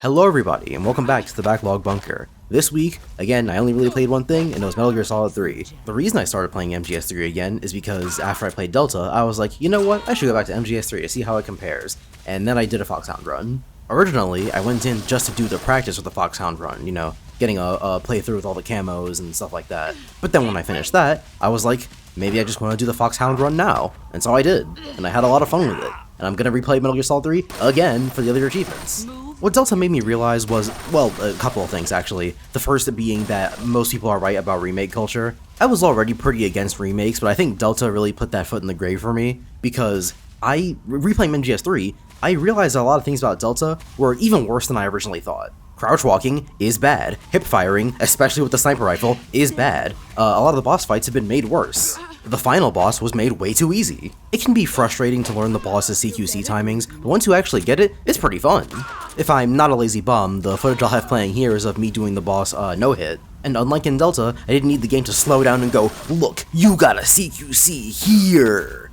Hello everybody, and welcome back to the Backlog Bunker. This week, again, I only really played one thing, and it was Metal Gear Solid 3. The reason I started playing MGS3 again is because after I played Delta, I was like, you know what, I should go back to MGS3 to see how it compares, and then I did a Foxhound run. Originally, I went in just to do the practice with the Foxhound run, you know, getting a playthrough with all the camos and stuff like that. But then when I finished that, I was like, maybe I just want to do the Foxhound run now, and so I did, and I had a lot of fun with it. And I'm gonna replay Metal Gear Solid 3 again for the other achievements. What Delta made me realize was, well, a couple of things actually. The first being that most people are right about remake culture. I was already pretty against remakes, but I think Delta really put that foot in the grave for me, because replaying MGS3, I realized that a lot of things about Delta were even worse than I originally thought. Crouch walking is bad. Hip firing, especially with the sniper rifle, is bad. A lot of the boss fights have been made worse. The final boss was made way too easy. It can be frustrating to learn the boss's CQC timings, but once you actually get it, it's pretty fun. If I'm not a lazy bum, the footage I'll have playing here is of me doing the boss no-hit. And unlike in Delta, I didn't need the game to slow down and go, look, you got a CQC here,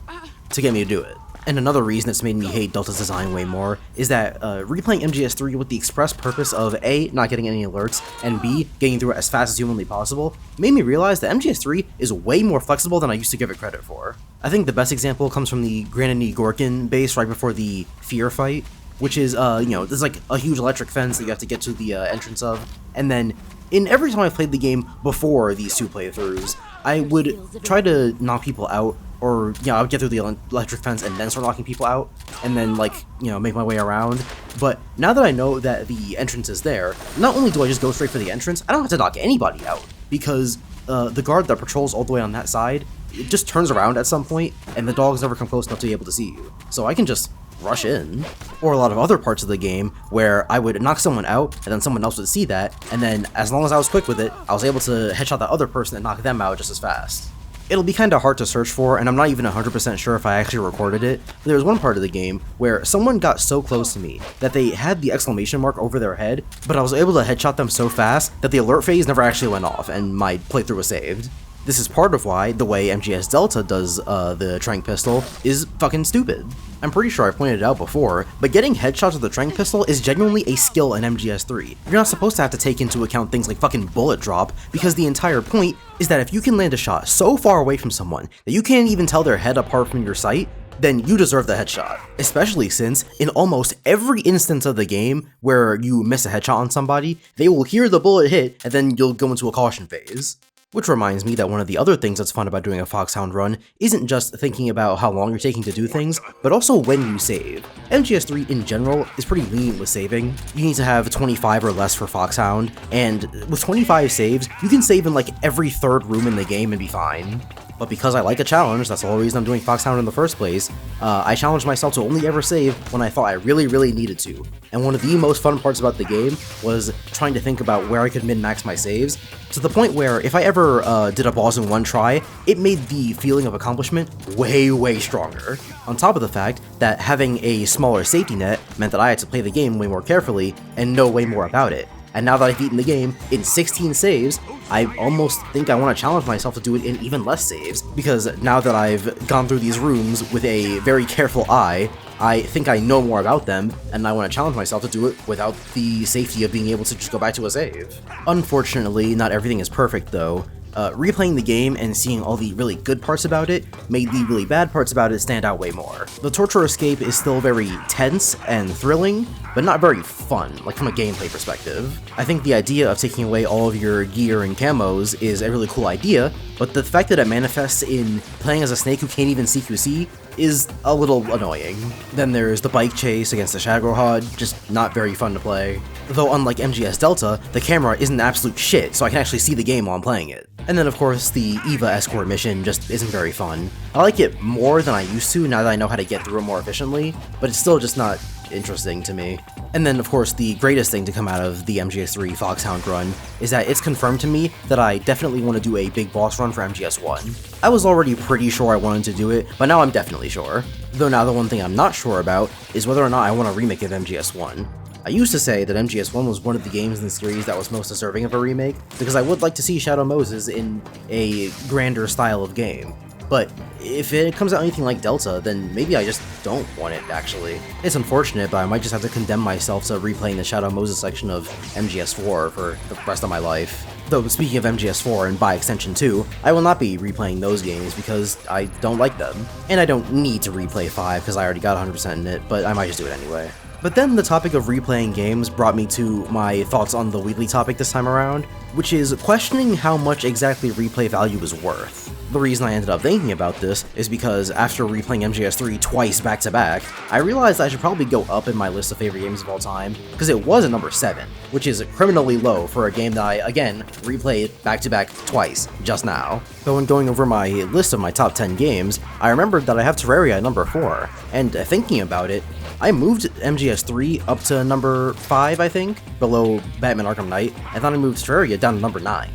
to get me to do it. And another reason it's made me hate Delta's design way more is that replaying MGS3 with the express purpose of A, not getting any alerts, and B, getting through it as fast as humanly possible, made me realize that MGS3 is way more flexible than I used to give it credit for. I think the best example comes from the Granny Gorkin base right before the Fear fight, which is, there's like a huge electric fence that you have to get to the entrance of, and then in every time I've played the game before these two playthroughs, I would try to knock people out, or, I would get through the electric fence and then start knocking people out, and then, make my way around. But now that I know that the entrance is there, not only do I just go straight for the entrance, I don't have to knock anybody out, because the guard that patrols all the way on that side, it just turns around at some point, and the dogs never come close enough to be able to see you. So I can just rush in. Or a lot of other parts of the game where I would knock someone out, and then someone else would see that, and then as long as I was quick with it, I was able to headshot that other person and knock them out just as fast. It'll be kinda hard to search for, and I'm not even 100% sure if I actually recorded it, but there was one part of the game where someone got so close to me that they had the exclamation mark over their head, but I was able to headshot them so fast that the alert phase never actually went off, and my playthrough was saved. This is part of why the way MGS Delta does the Tranq pistol is fucking stupid. I'm pretty sure I pointed it out before, but getting headshots with the Tranq pistol is genuinely a skill in MGS3. You're not supposed to have to take into account things like fucking bullet drop, because the entire point is that if you can land a shot so far away from someone that you can't even tell their head apart from your sight, then you deserve the headshot. Especially since, in almost every instance of the game where you miss a headshot on somebody, they will hear the bullet hit, and then you'll go into a caution phase. Which reminds me that one of the other things that's fun about doing a Foxhound run isn't just thinking about how long you're taking to do things, but also when you save. MGS3 in general is pretty lenient with saving. You need to have 25 or less for Foxhound, and with 25 saves, you can save in like every third room in the game and be fine. But because I like a challenge, that's the whole reason I'm doing Foxhound in the first place, I challenged myself to only ever save when I thought I really needed to. And one of the most fun parts about the game was trying to think about where I could min-max my saves, to the point where if I ever did a boss in one try, it made the feeling of accomplishment way stronger. On top of the fact that having a smaller safety net meant that I had to play the game way more carefully and know way more about it. And now that I've beaten the game in 16 saves, I almost think I want to challenge myself to do it in even less saves, because now that I've gone through these rooms with a very careful eye, I think I know more about them, and I want to challenge myself to do it without the safety of being able to just go back to a save. Unfortunately, not everything is perfect though. Replaying the game and seeing all the really good parts about it made the really bad parts about it stand out way more. The torture escape is still very tense and thrilling, but not very fun, like from a gameplay perspective. I think the idea of taking away all of your gear and camos is a really cool idea, but the fact that it manifests in playing as a snake who can't even CQC is a little annoying. Then there's the bike chase against the Shagrohod, just not very fun to play. Though unlike MGS Delta, the camera isn't absolute shit, so I can actually see the game while I'm playing it. And then of course the Eva escort mission just isn't very fun. I like it more than I used to now that I know how to get through it more efficiently, but it's still just not interesting to me. And then of course the greatest thing to come out of the MGS3 Foxhound run is that it's confirmed to me that I definitely want to do a big boss run for MGS1. I was already pretty sure I wanted to do it, but now I'm definitely sure. Though now the one thing I'm not sure about is whether or not I want a remake of MGS1. I used to say that MGS1 was one of the games in the series that was most deserving of a remake, because I would like to see Shadow Moses in a grander style of game. But if it comes out anything like Delta, then maybe I just don't want it, actually. It's unfortunate, but I might just have to condemn myself to replaying the Shadow Moses section of MGS4 for the rest of my life. Though, speaking of MGS4 and by extension 2, I will not be replaying those games because I don't like them. And I don't need to replay 5 because I already got 100% in it, but I might just do it anyway. But then the topic of replaying games brought me to my thoughts on the weekly topic this time around, which is questioning how much exactly replay value is worth. The reason I ended up thinking about this is because after replaying MGS3 twice back to back, I realized I should probably go up in my list of favorite games of all time, because it was at number 7, which is criminally low for a game that I, again, replayed back to back twice, just now. But when going over my list of my top 10 games, I remembered that I have Terraria at number 4, and thinking about it, I moved MGS3 up to number 5, I think, below Batman Arkham Knight, and then I moved Terraria down to number 9.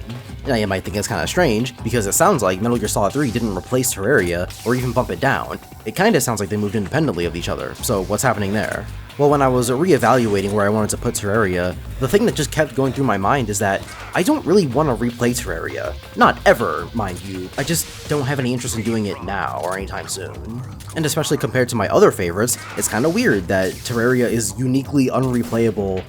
Now you might think it's kinda strange, because it sounds like Metal Gear Solid 3 didn't replace Terraria, or even bump it down. It kinda sounds like they moved independently of each other, so what's happening there? Well, when I was re-evaluating where I wanted to put Terraria, the thing that just kept going through my mind is that I don't really want to replay Terraria. Not ever, mind you, I just don't have any interest in doing it now or anytime soon. And especially compared to my other favorites, it's kinda weird that Terraria is uniquely unreplayable,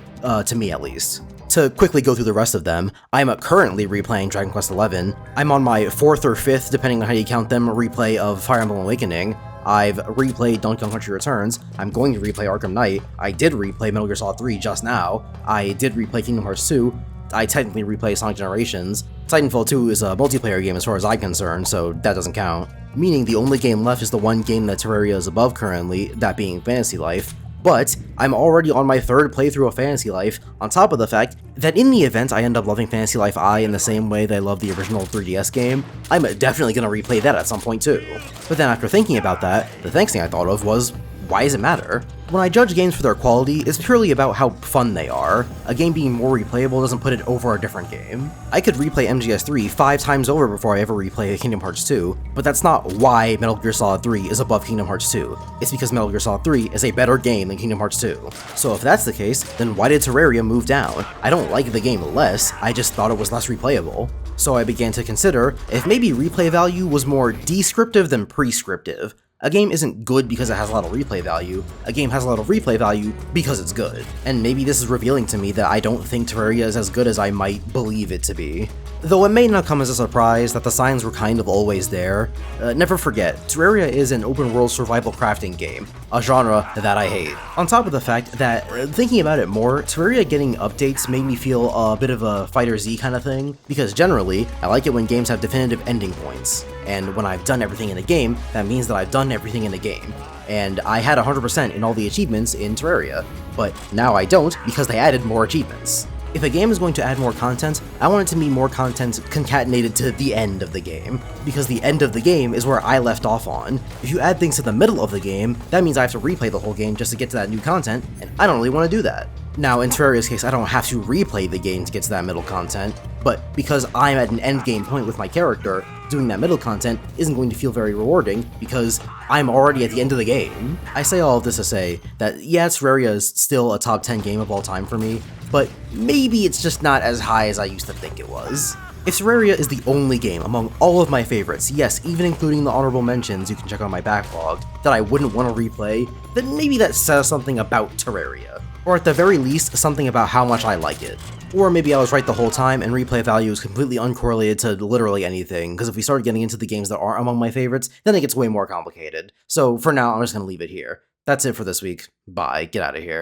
to me at least. To quickly go through the rest of them, I'm currently replaying Dragon Quest XI, I'm on my 4th or 5th, depending on how you count them, replay of Fire Emblem Awakening, I've replayed Donkey Kong Country Returns, I'm going to replay Arkham Knight, I did replay Metal Gear Solid 3 just now, I did replay Kingdom Hearts 2, I technically replay Sonic Generations, Titanfall 2 is a multiplayer game as far as I'm concerned, so that doesn't count. Meaning the only game left is the one game that Terraria is above currently, that being Fantasy Life. But I'm already on my 3rd playthrough of Fantasy Life, on top of the fact that in the event I end up loving Fantasy Life I in the same way that I love the original 3DS game, I'm definitely gonna replay that at some point too. But then after thinking about that, the next thing I thought of was, why does it matter? When I judge games for their quality, it's purely about how fun they are. A game being more replayable doesn't put it over a different game. I could replay MGS3 5 times over before I ever replay Kingdom Hearts 2, but that's not why Metal Gear Solid 3 is above Kingdom Hearts 2. It's because Metal Gear Solid 3 is a better game than Kingdom Hearts 2. So if that's the case, then why did Terraria move down? I don't like the game less, I just thought it was less replayable. So I began to consider if maybe replay value was more descriptive than prescriptive. A game isn't good because it has a lot of replay value, a game has a lot of replay value because it's good. And maybe this is revealing to me that I don't think Terraria is as good as I might believe it to be. Though it may not come as a surprise that the signs were kind of always there. Never forget, Terraria is an open-world survival crafting game, a genre that I hate. On top of the fact that, thinking about it more, Terraria getting updates made me feel a bit of a Fighter Z kind of thing, because generally, I like it when games have definitive ending points. And when I've done everything in the game, that means that I've done everything in the game. And I had 100% in all the achievements in Terraria, but now I don't because they added more achievements. If a game is going to add more content, I want it to be more content concatenated to the end of the game, because the end of the game is where I left off on. If you add things to the middle of the game, that means I have to replay the whole game just to get to that new content, and I don't really want to do that. Now, in Terraria's case, I don't have to replay the game to get to that middle content, but because I'm at an end game point with my character, doing that middle content isn't going to feel very rewarding because I'm already at the end of the game. I say all of this to say that, yeah, Terraria is still a top 10 game of all time for me, but maybe it's just not as high as I used to think it was. If Terraria is the only game among all of my favorites, yes, even including the honorable mentions you can check on my backlog, that I wouldn't want to replay, then maybe that says something about Terraria. Or at the very least, something about how much I like it. Or maybe I was right the whole time and replay value is completely uncorrelated to literally anything, because if we start getting into the games that are among my favorites, then it gets way more complicated. So for now, I'm just going to leave it here. That's it for this week. Bye. Get out of here.